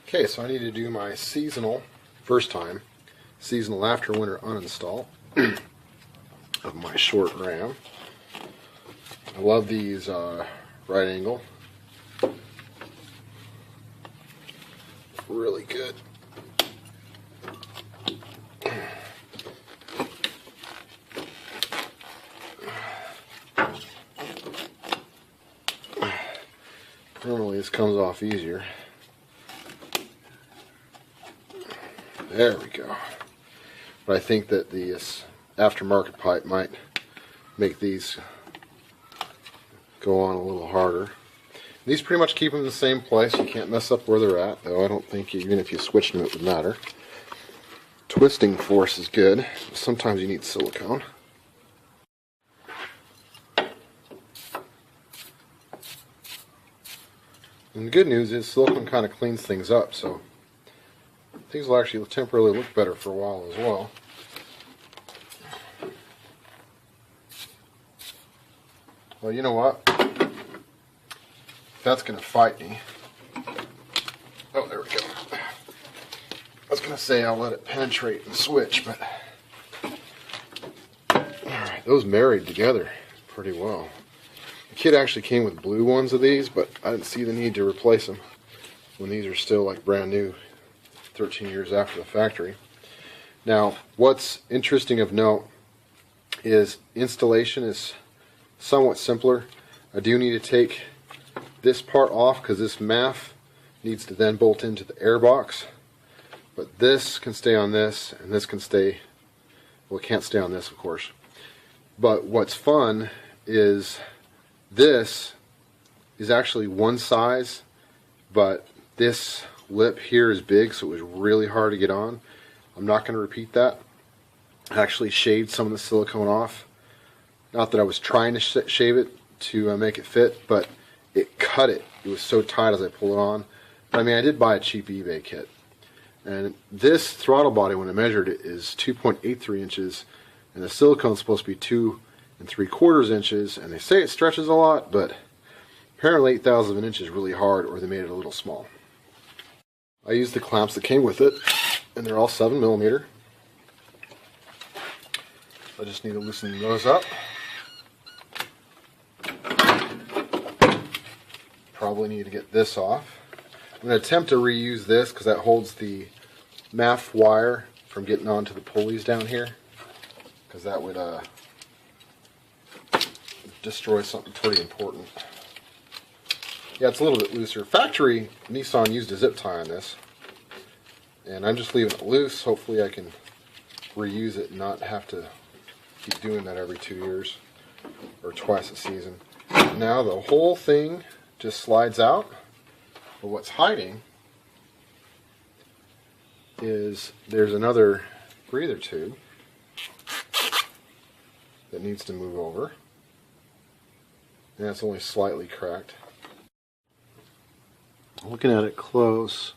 Okay, so I need to do my seasonal, first time, seasonal after winter uninstall of my short ram. I love these right angle. Really good. Normally this comes off easier. There we go. But I think that the aftermarket pipe might make these go on a little harder. These pretty much keep them in the same place. You can't mess up where they're at, though I don't think even if you switched them it would matter. Twisting force is good. Sometimes you need silicone. And the good news is silicone kind of cleans things up, so things will actually temporarily look better for a while as well. Well, you know what? That's going to fight me. Oh, there we go. I was going to say I'll let it penetrate and switch, but alright, those married together pretty well. The kit actually came with blue ones of these, but I didn't see the need to replace them when these are still like brand new 13 years after the factory. Now, what's interesting of note is installation is somewhat simpler. I do need to take this part off because this MAF needs to then bolt into the air box, but this can stay on this and this can stay, well, it can't stay on this of course, but what's fun is this is actually one size, but this lip here is big, so it was really hard to get on. I'm not going to repeat that. I actually shaved some of the silicone off. Not that I was trying to shave it to make it fit, but it cut it. It was so tight as I pulled it on. But, I mean, I did buy a cheap eBay kit. And this throttle body, when I measured it, is 2.83 inches, and the silicone is supposed to be 2 3/4 inches, and they say it stretches a lot, but apparently 1/8 of an inch is really hard, or they made it a little small. I used the clamps that came with it, and they're all 7mm. I just need to loosen those up. Probably need to get this off. I'm going to attempt to reuse this because that holds the MAF wire from getting onto the pulleys down here, because that would destroy something pretty important. Yeah, it's a little bit looser. Factory Nissan used a zip tie on this, and I'm just leaving it loose. Hopefully I can reuse it and not have to keep doing that every 2 years or twice a season. Now the whole thing just slides out, but what's hiding is there's another breather tube that needs to move over, and it's only slightly cracked. Looking at it close,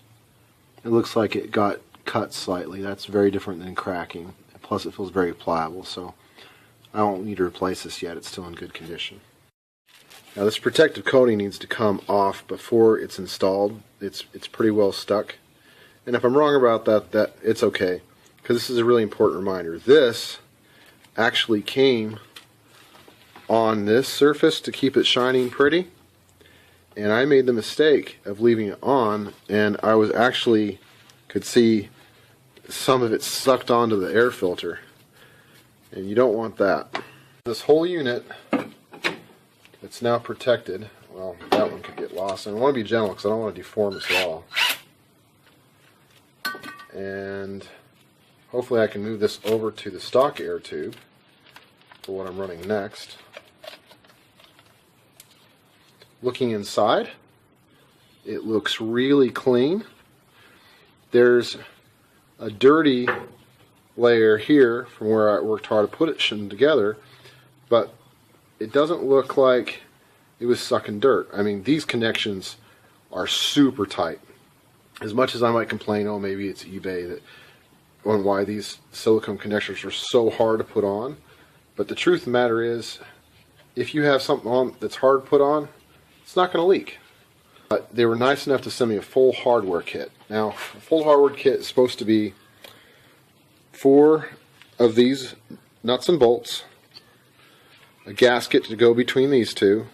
it looks like it got cut slightly. That's very different than cracking. Plus it feels very pliable, so I don't need to replace this yet. It's still in good condition. Now this protective coating needs to come off before it's installed. It's pretty well stuck. And if I'm wrong about that it's okay, because this is a really important reminder. This actually came on this surface to keep it shining pretty, and I made the mistake of leaving it on, and I was actually could see some of it sucked onto the air filter, and you don't want that. This whole unit, it's now protected. Well, that one could get lost, and I want to be gentle because I don't want to deform this at all. And hopefully I can move this over to the stock air tube for what I'm running next. Looking inside, it looks really clean. There's a dirty layer here from where I worked hard to put it together, but it doesn't look like it was sucking dirt. I mean, these connections are super tight. As much as I might complain, oh, maybe it's eBay that on why these silicone connectors are so hard to put on, but the truth of the matter is, if you have something on that's hard to put on, it's not going to leak. They were nice enough to send me a full hardware kit. Now, a full hardware kit is supposed to be 4 of these nuts and bolts, a gasket to go between these two,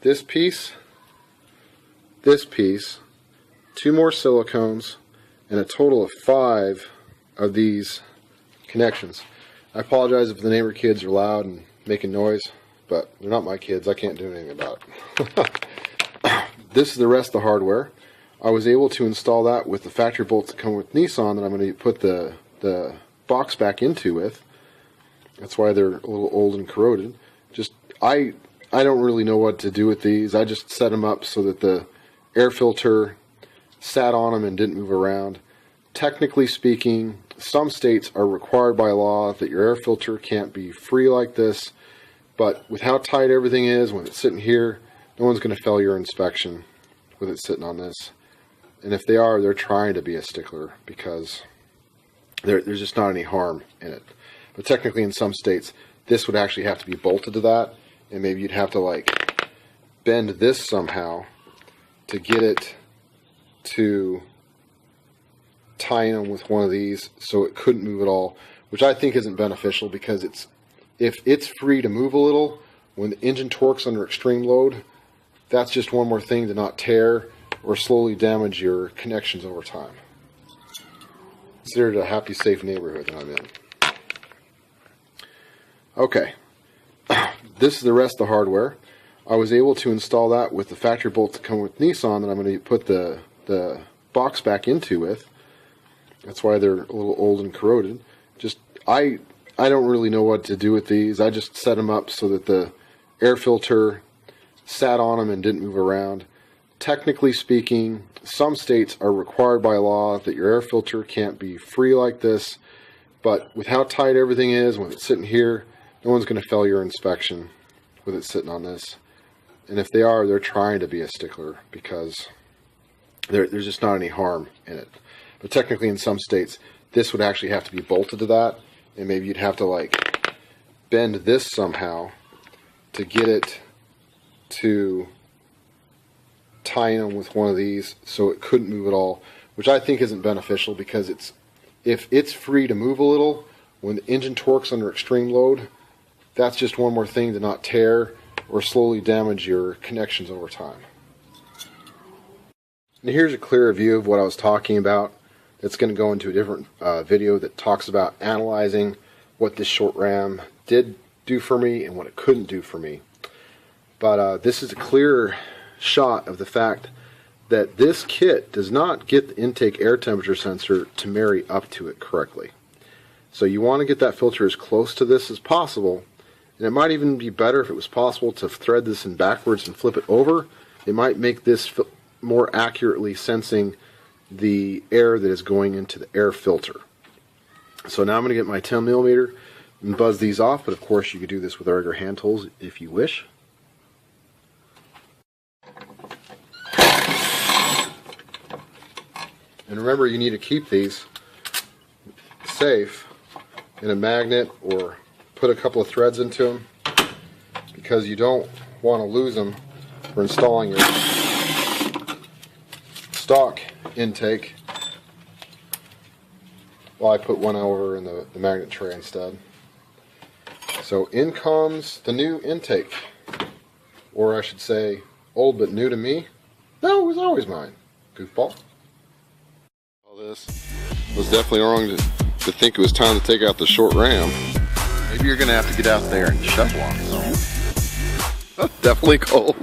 this piece, 2 more silicones, and a total of 5 of these connections. I apologize if the neighbor kids are loud and making noise, but they're not my kids. I can't do anything about it. This is the rest of the hardware. I was able to install that with the factory bolts that come with Nissan that I'm going to put the box back into with. That's why they're a little old and corroded. I don't really know what to do with these. I just set them up so that the air filter sat on them and didn't move around. Technically speaking, some states are required by law that your air filter can't be free like this, but with how tight everything is when it's sitting here, no one's going to fail your inspection with it sitting on this. And if they are, they're trying to be a stickler because there's just not any harm in it. But technically in some states, this would actually have to be bolted to that, and maybe you'd have to like bend this somehow to get it to tie in with one of these so it couldn't move at all, which I think isn't beneficial because if it's free to move a little, when the engine torques under extreme load, that's just one more thing to not tear or slowly damage your connections over time. Consider it a happy, safe neighborhood that I'm in. Okay, this is the rest of the hardware. I was able to install that with the factory bolts that come with Nissan that I'm going to put the box back into with. That's why they're a little old and corroded. I don't really know what to do with these. I just set them up so that the air filter sat on them and didn't move around. Technically speaking, some states are required by law that your air filter can't be free like this, but with how tight everything is when it's sitting here, no one's going to fail your inspection with it sitting on this. And if they are, they're trying to be a stickler because there's just not any harm in it. But technically in some states, this would actually have to be bolted to that, and maybe you'd have to like bend this somehow to get it to tie in with one of these so it couldn't move at all, which I think isn't beneficial because if it's free to move a little, when the engine torques under extreme load, that's just one more thing to not tear or slowly damage your connections over time. And here's a clearer view of what I was talking about. It's going to go into a different video that talks about analyzing what this short ram did do for me and what it couldn't do for me. But this is a clearer shot of the fact that this kit does not get the intake air temperature sensor to marry up to it correctly. So you want to get that filter as close to this as possible, and it might even be better if it was possible to thread this in backwards and flip it over. It might make this more accurately sensing the air that is going into the air filter. So now I'm going to get my 10mm and buzz these off, but of course you could do this with regular hand tools if you wish. And remember, you need to keep these safe in a magnet or put a couple of threads into them because you don't want to lose them for installing your stock intake. Well, I put one over in the magnet tray instead. So in comes the new intake, or I should say old but new to me. No, it was always mine, goofball. All this was definitely wrong to think it was time to take out the short ram. Maybe you're gonna have to get out there and shovel on some. Definitely cold.